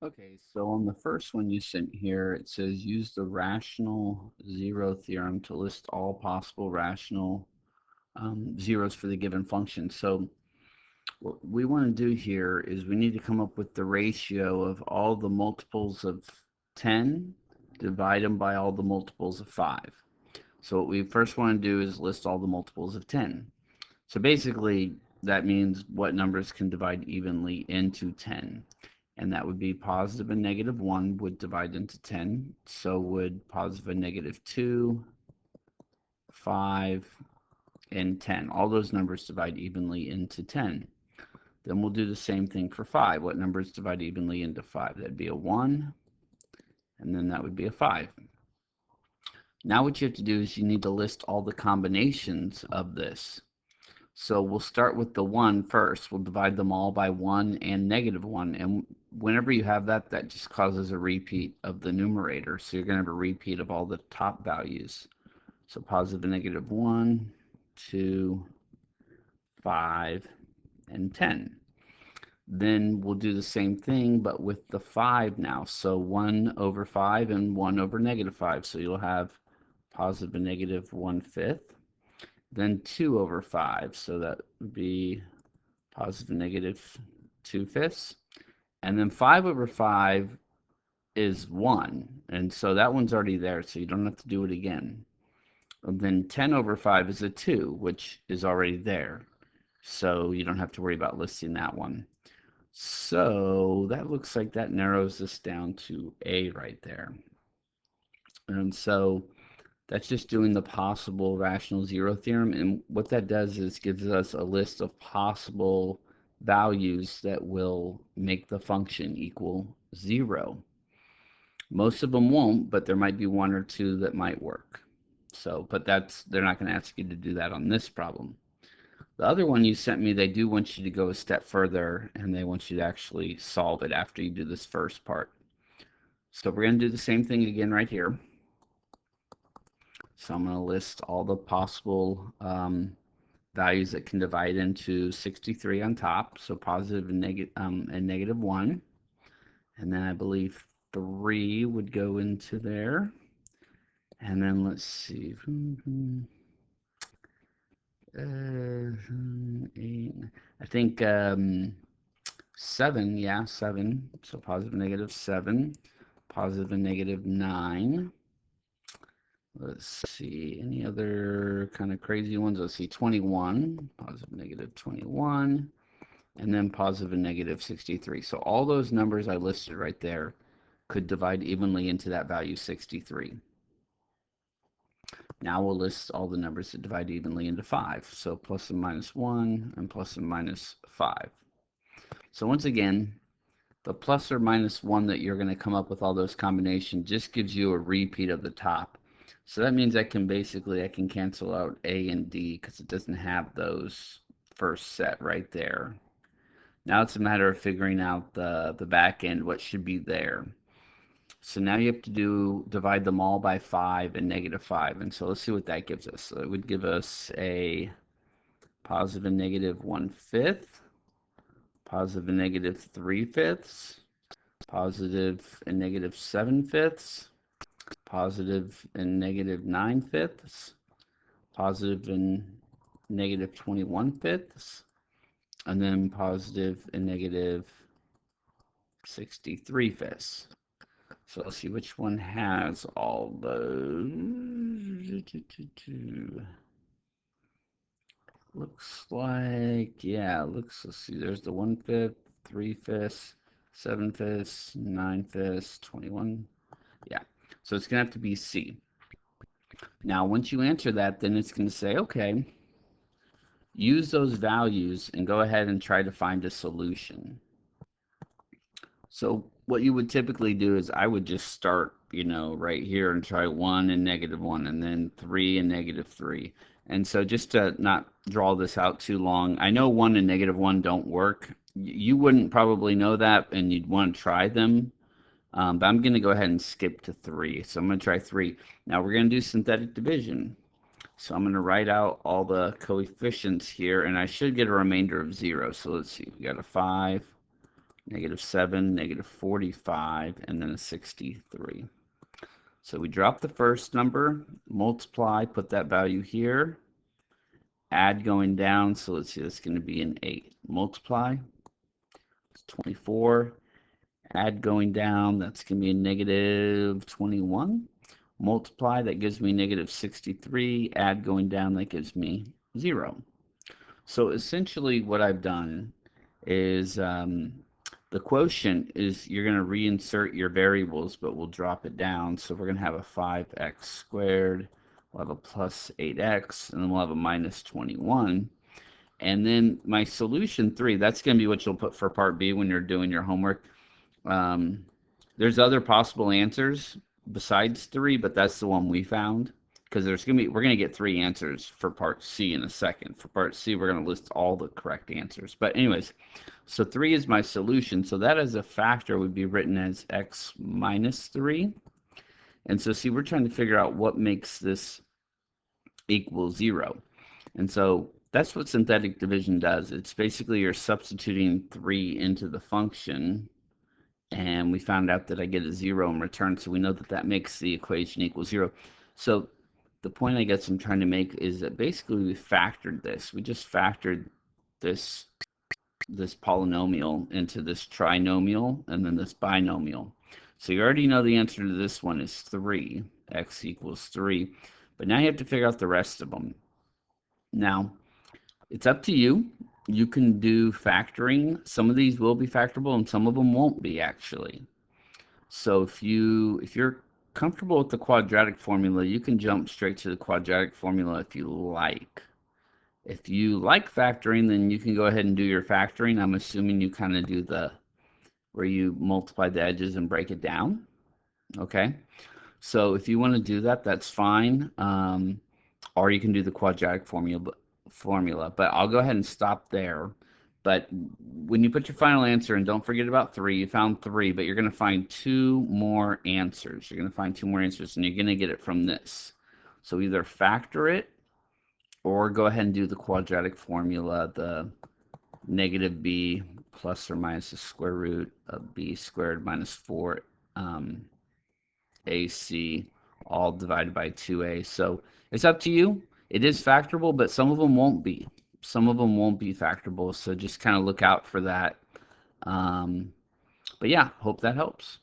Okay, so on the first one you sent here, it says use the rational zero theorem to list all possible rational zeros for the given function. So what we want to do here is we need to come up with the ratio of all the multiples of 10, divide them by all the multiples of 5. So what we first want to do is list all the multiples of 10. So basically, that means what numbers can divide evenly into 10. And that would be positive and negative 1 would divide into 10. So would positive and negative 2, 5, and 10. All those numbers divide evenly into 10. Then we'll do the same thing for 5. What numbers divide evenly into 5? That'd be a 1, and then that would be a 5. Now what you have to do is you need to list all the combinations of this. So we'll start with the 1 first. We'll divide them all by 1 and negative 1. And whenever you have that, that just causes a repeat of the numerator. So you're going to have a repeat of all the top values. So positive and negative 1, 2, 5, and 10. Then we'll do the same thing, but with the 5 now. So 1 over 5 and 1 over negative 5. So you'll have positive and negative 1/5. Then 2 over 5. So that would be positive and negative 2/5. And then 5 over 5 is 1. And so that one's already there, so you don't have to do it again. And then 10 over 5 is a 2, which is already there. So you don't have to worry about listing that one. So that looks like that narrows this down to A right there. And so that's just doing the possible rational zero theorem. And what that does is gives us a list of possible values that will make the function equal 0. Most of them won't, but there might be one or two that might work. So, but they're not going to ask you to do that on this problem. The other one you sent me, they do want you to go a step further and they want you to actually solve it after you do this first part. So we're going to do the same thing again right here. So I'm going to list all the possible values that can divide into 63 on top. So positive and negative 1. And then I believe 3 would go into there. And then let's see. Eight. I think 7, yeah, 7. So positive and negative 7. Positive and negative 9. Let's see, any other kind of crazy ones? Let's see, 21, positive, negative 21, and then positive and negative 63. So all those numbers I listed right there could divide evenly into that value 63. Now we'll list all the numbers that divide evenly into 5. So plus and minus 1 and plus and minus 5. So once again, the plus or minus 1 that you're going to come up with all those combinations just gives you a repeat of the top. So that means I can cancel out A and D because it doesn't have those first set right there. Now it's a matter of figuring out the back end, what should be there. So now you have to divide them all by 5 and negative 5. And so let's see what that gives us. So it would give us a positive and negative 1/5, positive and negative 3/5, positive and negative 7/5, positive and negative 9/5, positive and negative 21/5, and then positive and negative 63/5. So let's see which one has all those. Looks like, yeah, let's see, there's the 1/5, 3/5, 7/5, 9/5, 21. Yeah, so it's going to have to be C. Now, once you answer that, then it's going to say, okay, use those values and go ahead and try to find a solution. So what you would typically do is I would just start, right here and try 1 and negative 1 and then 3 and negative 3. And so just to not draw this out too long, I know 1 and negative 1 don't work. You wouldn't probably know that and you'd want to try them. But I'm going to go ahead and skip to 3. So I'm going to try 3. Now we're going to do synthetic division. So I'm going to write out all the coefficients here, and I should get a remainder of 0. So let's see. We got a 5, -7, -45, and then a 63. So we drop the first number, multiply, put that value here, add going down, so let's see, that's going to be an 8. Multiply, it's 24. Add going down, that's going to be a -21. Multiply, that gives me -63. Add going down, that gives me 0. So essentially what I've done is the quotient is you're going to reinsert your variables, but we'll drop it down. So we're going to have a 5x squared, we'll have a plus 8x, and then we'll have a minus 21. And then my solution 3, that's going to be what you'll put for part B when you're doing your homework. There's other possible answers besides 3, but that's the one we found, because we're gonna get 3 answers for part C in a second. For part C, we're gonna list all the correct answers. But anyways, so 3 is my solution. So that as a factor would be written as x minus 3. And so see, we're trying to figure out what makes this equal 0. And so that's what synthetic division does. It's basically you're substituting 3 into the function, and we found out that I get a 0 in return, so we know that that makes the equation equal 0. So the point I guess I'm trying to make is that basically we factored this. We just factored this polynomial into this trinomial and then this binomial. So you already know the answer to this one is 3, x equals 3. But now you have to figure out the rest of them. Now, it's up to you. You can do factoring. Some of these will be factorable and some of them won't be, actually. So if you're comfortable with the quadratic formula, you can jump straight to the quadratic formula if you like. If you like factoring, then you can go ahead and do your factoring. I'm assuming you kind of do where you multiply the edges and break it down. Okay. So if you want to do that, that's fine. Or you can do the quadratic formula. But I'll go ahead and stop there. But when you put your final answer, and don't forget about 3, you found 3, but you're going to find 2 more answers. You're going to find 2 more answers, and you're going to get it from this. So either factor it, or go ahead and do the quadratic formula, the -b plus or minus the square root of b squared minus 4 AC, all divided by 2a. So it's up to you. It is factorable, but some of them won't be. Some of them won't be factorable, so just kind of look out for that. But yeah, hope that helps.